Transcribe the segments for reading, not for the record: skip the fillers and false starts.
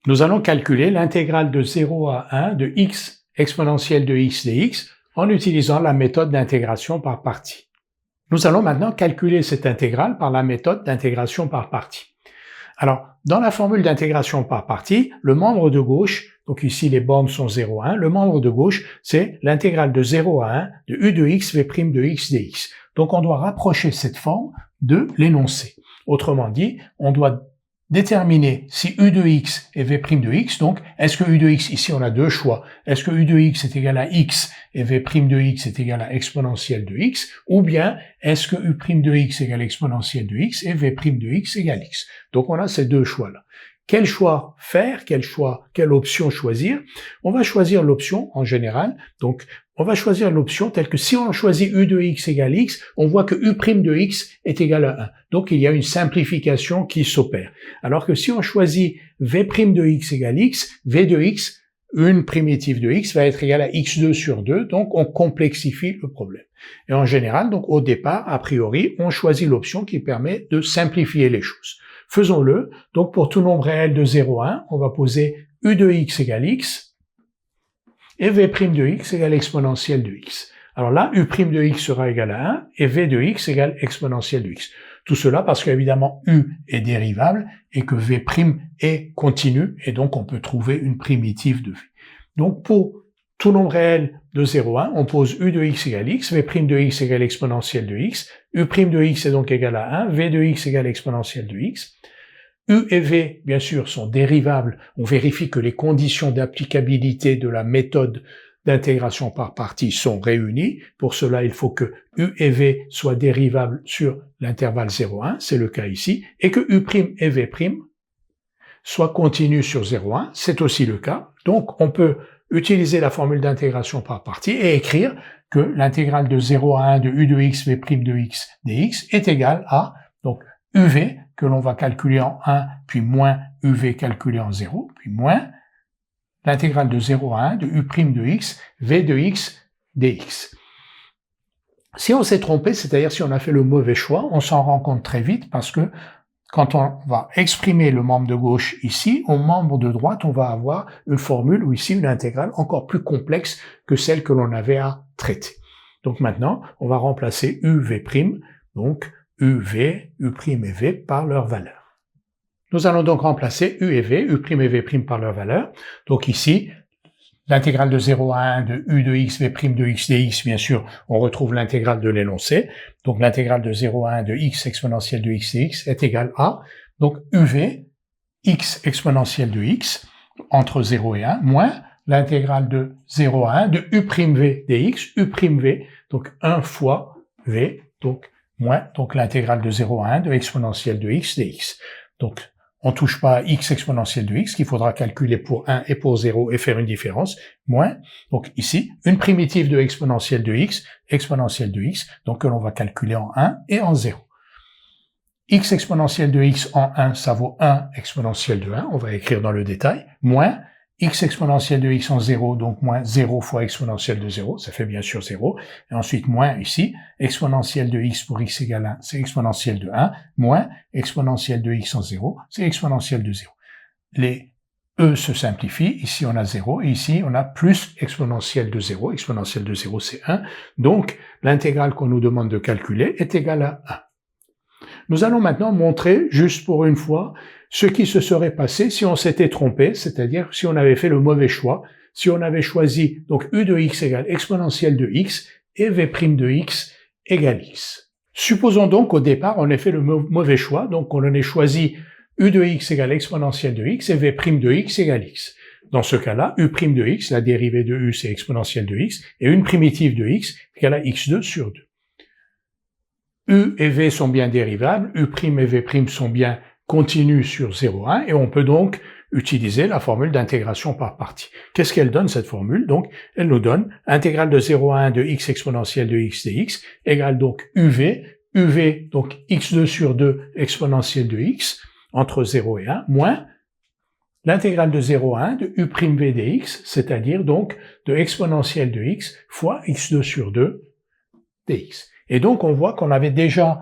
Nous allons calculer l'intégrale de 0 à 1 de x exponentielle de x dx en utilisant la méthode d'intégration par parties. Nous allons maintenant calculer cette intégrale par la méthode d'intégration par parties. Alors, dans la formule d'intégration par parties, le membre de gauche, donc ici les bornes sont 0 à 1, le membre de gauche, c'est l'intégrale de 0 à 1 de u de x v' de x dx. Donc on doit rapprocher cette forme de l'énoncé. Autrement dit, on doit déterminer si u de x est v' de x, donc est-ce que u de x, ici on a deux choix, est-ce que u de x est égal à x et v' de x est égal à exponentielle de x, ou bien est-ce que u' de x égale exponentielle de x et v' de x égale x. Donc on a ces deux choix-là. Quel choix faire, quelle option choisir? On va choisir l'option en général, donc on va choisir l'option telle que si on choisit u de x égale x, on voit que u' de x est égal à 1. Donc il y a une simplification qui s'opère. Alors que si on choisit v' de x égale x, v de x, une primitive de x, va être égale à x2 sur 2, donc on complexifie le problème. Et en général, donc au départ, a priori, on choisit l'option qui permet de simplifier les choses. Faisons-le. Donc pour tout nombre réel de 0 à 1, on va poser u de x égale x et v' de x égale exponentielle de x. Alors là, u' de x sera égal à 1 et v de x égale exponentielle de x. Tout cela parce qu'évidemment u est dérivable et que v' est continu et donc on peut trouver une primitive de v. Donc pour tout nombre réel de 0 à 1, on pose u de x égale x, v' de x égale exponentielle de x, u' de x est donc égal à 1, v de x égale exponentielle de x. U et V, bien sûr, sont dérivables. On vérifie que les conditions d'applicabilité de la méthode d'intégration par parties sont réunies. Pour cela, il faut que U et V soient dérivables sur l'intervalle 0,1, c'est le cas ici, et que U' et V' soient continus sur 0,1, c'est aussi le cas. Donc, on peut utiliser la formule d'intégration par parties et écrire que l'intégrale de 0 à 1 de U de x, V' de x dx est égale à, donc, UV, que l'on va calculer en 1, puis moins UV calculé en 0, puis moins l'intégrale de 0 à 1 de U' de x, V de x dx. Si on s'est trompé, c'est-à-dire si on a fait le mauvais choix, on s'en rend compte très vite parce que quand on va exprimer le membre de gauche ici, au membre de droite, on va avoir une formule ou ici une intégrale encore plus complexe que celle que l'on avait à traiter. Donc maintenant, on va remplacer UV', donc UV, U' et V par leur valeur. Nous allons donc remplacer U et V, U' et V' par leur valeur. Donc ici, l'intégrale de 0 à 1 de U de x, V' de x dx, bien sûr, on retrouve l'intégrale de l'énoncé. Donc l'intégrale de 0 à 1 de x exponentielle de x dx est égale à, donc UV, x exponentielle de x, entre 0 et 1, moins l'intégrale de 0 à 1 de U'V dx, U'V, donc 1 fois V, donc moins donc l'intégrale de 0 à 1 de exponentielle de x dx. Donc, on touche pas à x exponentielle de x, qu'il faudra calculer pour 1 et pour 0 et faire une différence, moins, donc ici, une primitive de exponentielle de x, donc que l'on va calculer en 1 et en 0. X exponentielle de x en 1, ça vaut 1 exponentielle de 1, on va écrire dans le détail, moins x exponentielle de x en 0, donc moins 0 fois exponentielle de 0, ça fait bien sûr 0, et ensuite moins ici, exponentielle de x pour x égale 1, c'est exponentielle de 1, moins exponentielle de x en 0, c'est exponentielle de 0. Les e se simplifient, ici on a 0, et ici on a plus exponentielle de 0 c'est 1, donc l'intégrale qu'on nous demande de calculer est égale à 1. Nous allons maintenant montrer, juste pour une fois, ce qui se serait passé si on s'était trompé, c'est-à-dire si on avait fait le mauvais choix, si on avait choisi donc u de x égale exponentielle de x et v' de x égale x. Supposons donc qu'au départ on ait fait le mauvais choix, donc on ait choisi u de x égale exponentielle de x et v' de x égale x. Dans ce cas-là, u' de x, la dérivée de u c'est exponentielle de x, et une primitive de x égale à x2 sur 2. U et V sont bien dérivables, U' et V' sont bien continus sur 0,1 et on peut donc utiliser la formule d'intégration par parties. Qu'est-ce qu'elle donne cette formule? Donc, elle nous donne intégrale de 0 à 1 de x exponentielle de x dx égale donc UV donc x2 sur 2 exponentielle de x entre 0 et 1 moins l'intégrale de 0 à 1 de U'V dx, c'est-à-dire donc de exponentielle de x fois x2 sur 2 dx. Et donc, on voit qu'on avait déjà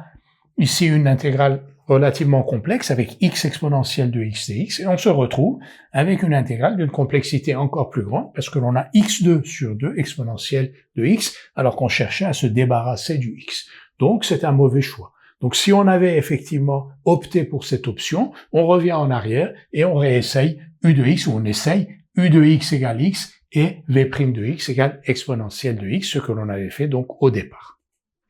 ici une intégrale relativement complexe avec x exponentielle de x dx, et on se retrouve avec une intégrale d'une complexité encore plus grande, parce que l'on a x2 sur 2 exponentielle de x, alors qu'on cherchait à se débarrasser du x. Donc c'est un mauvais choix. Donc si on avait effectivement opté pour cette option, on revient en arrière et on réessaye u de x, ou on essaye u de x égale x et v' de x égale exponentielle de x, ce que l'on avait fait donc au départ.